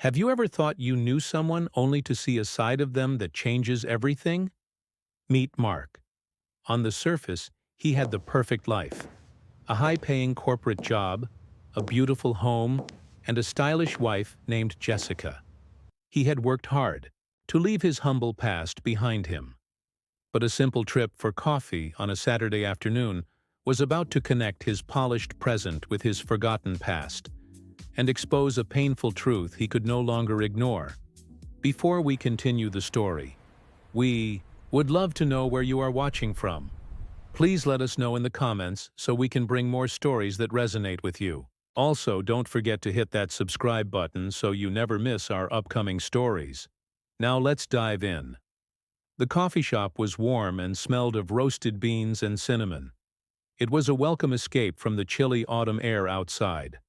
Have you ever thought you knew someone only to see a side of them that changes everything? Meet Mark. On the surface, he had the perfect life. A high-paying corporate job, a beautiful home, and a stylish wife named Jessica. He had worked hard to leave his humble past behind him. But a simple trip for coffee on a Saturday afternoon was about to connect his polished present with his forgotten past and expose a painful truth he could no longer ignore. Before we continue the story, we would love to know where you are watching from. Please let us know in the comments so we can bring more stories that resonate with you. Also, don't forget to hit that subscribe button so you never miss our upcoming stories. Now let's dive in. The coffee shop was warm and smelled of roasted beans and cinnamon. It was a welcome escape from the chilly autumn air outside.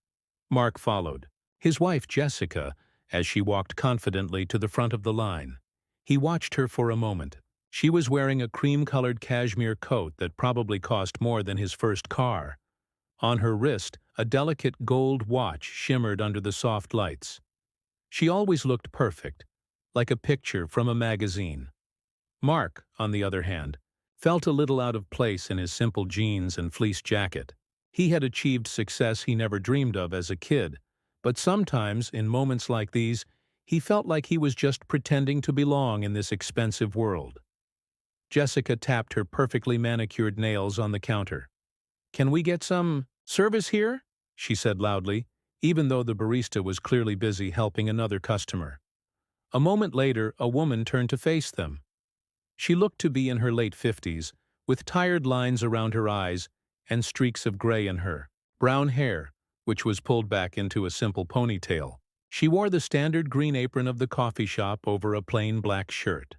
Mark followed, his wife Jessica, as she walked confidently to the front of the line. He watched her for a moment. She was wearing a cream-colored cashmere coat that probably cost more than his first car. On her wrist, a delicate gold watch shimmered under the soft lights. She always looked perfect, like a picture from a magazine. Mark, on the other hand, felt a little out of place in his simple jeans and fleece jacket. He had achieved success he never dreamed of as a kid, but sometimes, in moments like these, he felt like he was just pretending to belong in this expensive world. Jessica tapped her perfectly manicured nails on the counter. "Can we get some service here?" she said loudly, even though the barista was clearly busy helping another customer. A moment later, a woman turned to face them. She looked to be in her late 50s, with tired lines around her eyes and streaks of gray in her brown hair, which was pulled back into a simple ponytail. She wore the standard green apron of the coffee shop over a plain black shirt.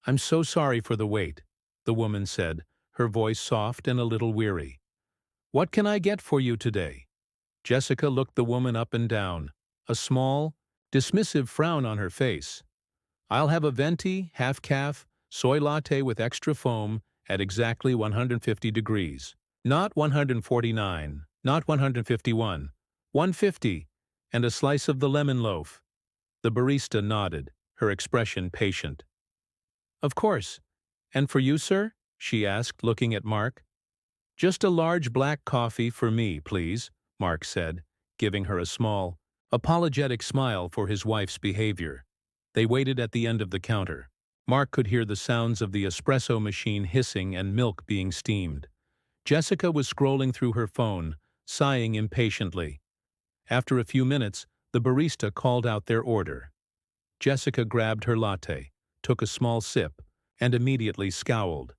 "I'm so sorry for the wait," the woman said, her voice soft and a little weary. "What can I get for you today?" Jessica looked the woman up and down, a small, dismissive frown on her face. "I'll have a venti, half-calf, soy latte with extra foam at exactly 150 degrees. Not 149, not 151, 150, and a slice of the lemon loaf." The barista nodded, her expression patient. "Of course. And for you, sir?" she asked, looking at Mark. "Just a large black coffee for me, please," Mark said, giving her a small, apologetic smile for his wife's behavior. They waited at the end of the counter. Mark could hear the sounds of the espresso machine hissing and milk being steamed. Jessica was scrolling through her phone, sighing impatiently. After a few minutes, the barista called out their order. Jessica grabbed her latte, took a small sip, and immediately scowled.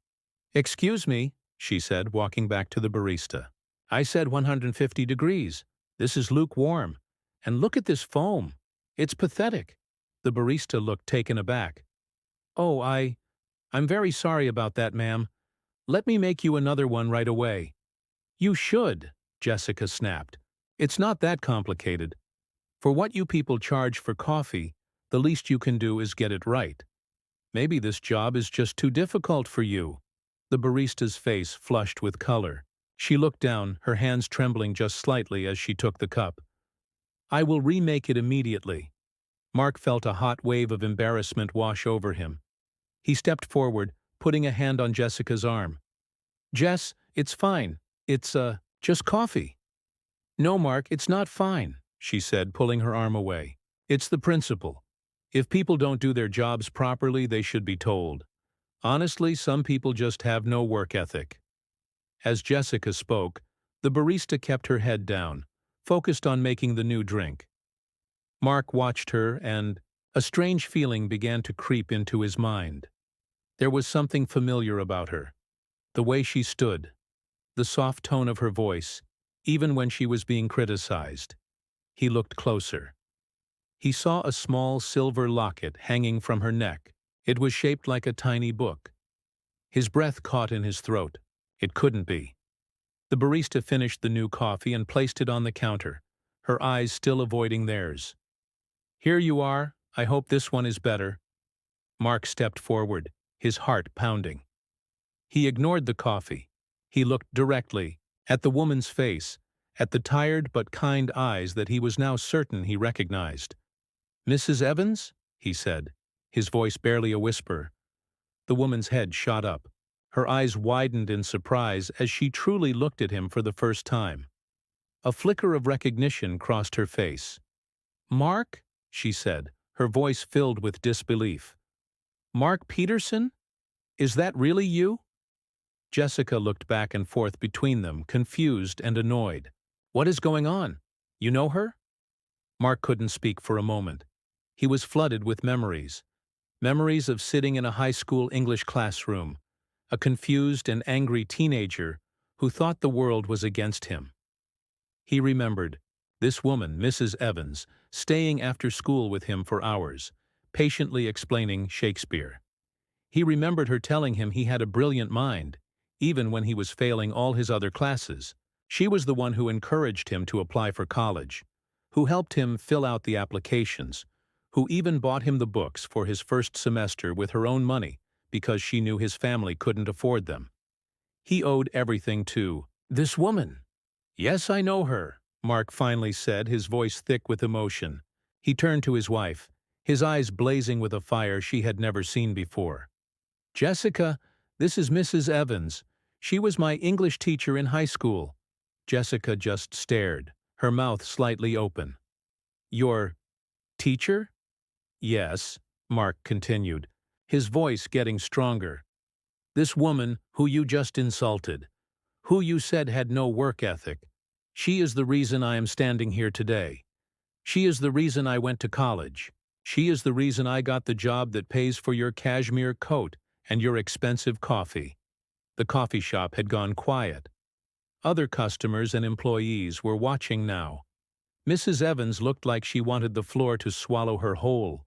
"Excuse me," she said, walking back to the barista. "I said 150 degrees. This is lukewarm. And look at this foam. It's pathetic." The barista looked taken aback. "Oh, I'm very sorry about that, ma'am. Let me make you another one right away." "You should," Jessica snapped. "It's not that complicated. For what you people charge for coffee, the least you can do is get it right. Maybe this job is just too difficult for you." The barista's face flushed with color. She looked down, her hands trembling just slightly as she took the cup. "I will remake it immediately." Mark felt a hot wave of embarrassment wash over him. He stepped forward, putting a hand on Jessica's arm. "Jess, it's fine. It's, just coffee." "No, Mark, it's not fine," she said, pulling her arm away. "It's the principle. If people don't do their jobs properly, they should be told. Honestly, some people just have no work ethic." As Jessica spoke, the barista kept her head down, focused on making the new drink. Mark watched her, and a strange feeling began to creep into his mind. There was something familiar about her. The way she stood, the soft tone of her voice, even when she was being criticized. He looked closer. He saw a small silver locket hanging from her neck. It was shaped like a tiny book. His breath caught in his throat. It couldn't be. The barista finished the new coffee and placed it on the counter, her eyes still avoiding theirs. "Here you are. I hope this one is better." Mark stepped forward, his heart pounding. He ignored the coffee. He looked directly at the woman's face, at the tired but kind eyes that he was now certain he recognized. "Mrs. Evans?" he said, his voice barely a whisper. The woman's head shot up. Her eyes widened in surprise as she truly looked at him for the first time. A flicker of recognition crossed her face. "Mark?" she said, her voice filled with disbelief. "Mark Peterson? Is that really you?" Jessica looked back and forth between them, confused and annoyed. "What is going on? You know her?" Mark couldn't speak for a moment. He was flooded with memories. Memories of sitting in a high school English classroom, a confused and angry teenager who thought the world was against him. He remembered this woman, Mrs. Evans, staying after school with him for hours, patiently explaining Shakespeare. He remembered her telling him he had a brilliant mind, even when he was failing all his other classes. She was the one who encouraged him to apply for college, who helped him fill out the applications, who even bought him the books for his first semester with her own money because she knew his family couldn't afford them. He owed everything to this woman. "Yes, I know her," Mark finally said, his voice thick with emotion. He turned to his wife, his eyes blazing with a fire she had never seen before. "Jessica, this is Mrs. Evans. She was my English teacher in high school." Jessica just stared, her mouth slightly open. "Your teacher?" "Yes," Mark continued, his voice getting stronger. "This woman who you just insulted, who you said had no work ethic, she is the reason I am standing here today. She is the reason I went to college. She is the reason I got the job that pays for your cashmere coat and your expensive coffee." The coffee shop had gone quiet. Other customers and employees were watching now. Mrs. Evans looked like she wanted the floor to swallow her whole.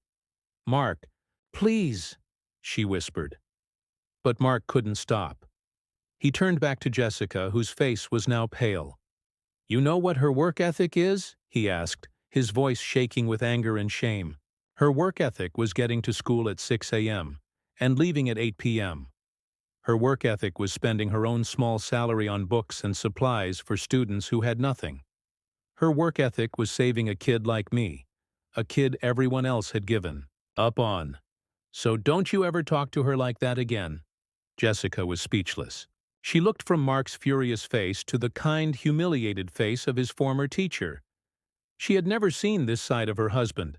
"Mark, please," she whispered. But Mark couldn't stop. He turned back to Jessica, whose face was now pale. "You know what her work ethic is?" he asked, his voice shaking with anger and shame. Her work ethic was getting to school at 6 a.m. and leaving at 8 p.m. Her work ethic was spending her own small salary on books and supplies for students who had nothing. Her work ethic was saving a kid like me, a kid everyone else had given up on. "So don't you ever talk to her like that again." Jessica was speechless. She looked from Mark's furious face to the kind, humiliated face of his former teacher. She had never seen this side of her husband.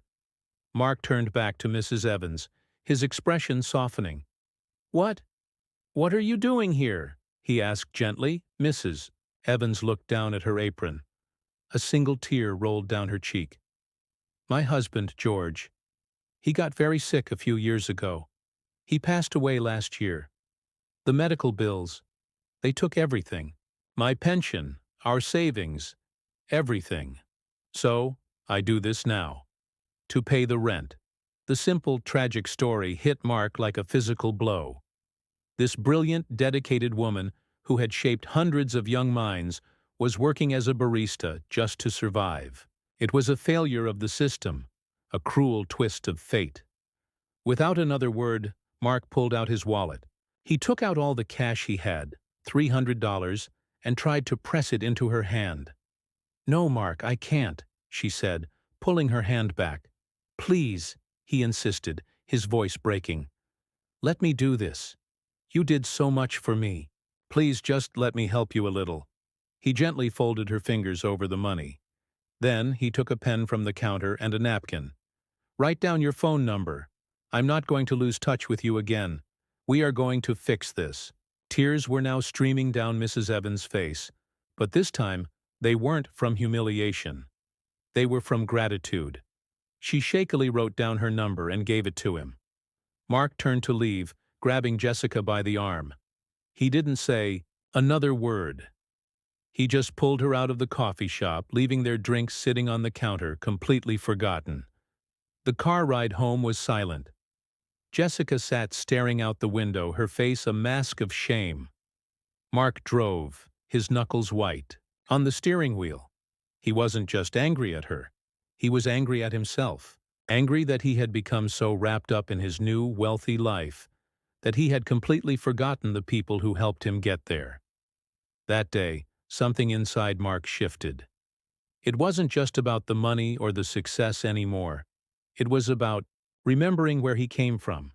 Mark turned back to Mrs. Evans, his expression softening. "What are you doing here?" he asked gently. Mrs. Evans looked down at her apron. A single tear rolled down her cheek. "My husband, George. He got very sick a few years ago. He passed away last year. The medical bills, they took everything. My pension, our savings, everything. So, I do this now. To pay the rent." The simple, tragic story hit Mark like a physical blow. This brilliant, dedicated woman, who had shaped hundreds of young minds, was working as a barista just to survive. It was a failure of the system, a cruel twist of fate. Without another word, Mark pulled out his wallet. He took out all the cash he had, $300, and tried to press it into her hand. "No, Mark, I can't," she said, pulling her hand back. "Please," he insisted, his voice breaking. "Let me do this. You did so much for me. Please just let me help you a little." He gently folded her fingers over the money. Then he took a pen from the counter and a napkin. "Write down your phone number. I'm not going to lose touch with you again. We are going to fix this." Tears were now streaming down Mrs. Evans' face, but this time they weren't from humiliation. They were from gratitude. She shakily wrote down her number and gave it to him. Mark turned to leave, grabbing Jessica by the arm. He didn't say another word. He just pulled her out of the coffee shop, leaving their drinks sitting on the counter, completely forgotten. The car ride home was silent. Jessica sat staring out the window, her face a mask of shame. Mark drove, his knuckles white, on the steering wheel. He wasn't just angry at her. He was angry at himself. Angry that he had become so wrapped up in his new, wealthy life that he had completely forgotten the people who helped him get there. That day, something inside Mark shifted. It wasn't just about the money or the success anymore. It was about remembering where he came from.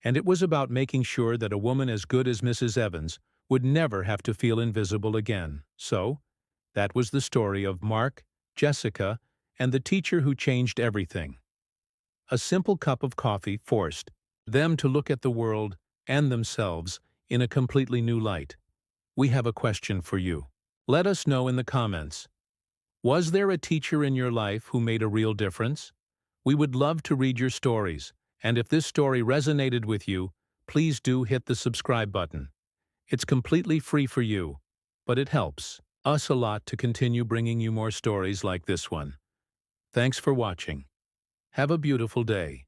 And it was about making sure that a woman as good as Mrs. Evans would never have to feel invisible again. So, that was the story of Mark, Jessica, and the teacher who changed everything. A simple cup of coffee forced them to look at the world and themselves in a completely new light. We have a question for you. Let us know in the comments. Was there a teacher in your life who made a real difference? We would love to read your stories, and if this story resonated with you, please do hit the subscribe button. It's completely free for you, but it helps us a lot to continue bringing you more stories like this one. Thanks for watching. Have a beautiful day.